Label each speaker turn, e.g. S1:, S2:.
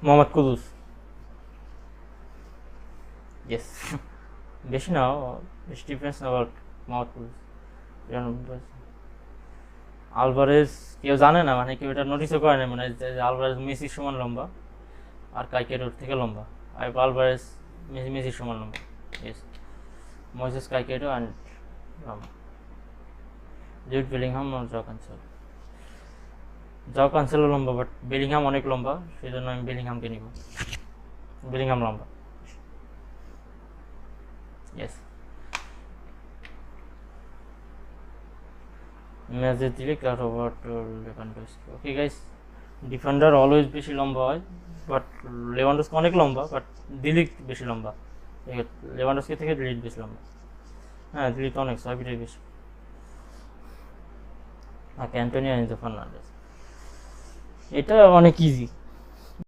S1: Mohammad Quddus, yes. বেশি না, বেশি ডিফারেন্স না, বাট মোহাম্মদ কুদুস। আলভারেজ কেউ জানে না, মানে কেউ এটা নোটিসও করে না, মানে আলভারেজ মেসির সমান লম্বা আর কাইকেডোর থেকে লম্বা। আর আলভারেজ মেসির সমান লম্বা, yes. Moises Caicedo and Jude Bellingham আর জ ক্যান্সেলো। জ ক্যান্সেলো লম্বা, বাট বেলিংহাম অনেক লম্বা, সেই জন্য আমি বেলিংহামকে নিব। বেলিংহাম লম্বা, ইয়েস। ম্যাচে দিলে Robert Lewandowski. Okay guys, defender always বেশি লম্বা হয়, বাট লেভানডস্কি অনেক লম্বা, বাট দিলিক বেশি লম্বা। লেভানডস্কি থেকে দিলিক বেশি লম্বা। হ্যাঁ, দিলিক তো অনেক, 6 ফিটের বেশি। আর অ্যান্টোনিও এনজো ফার্নান্ডেজ, এটা অনেক ইজি।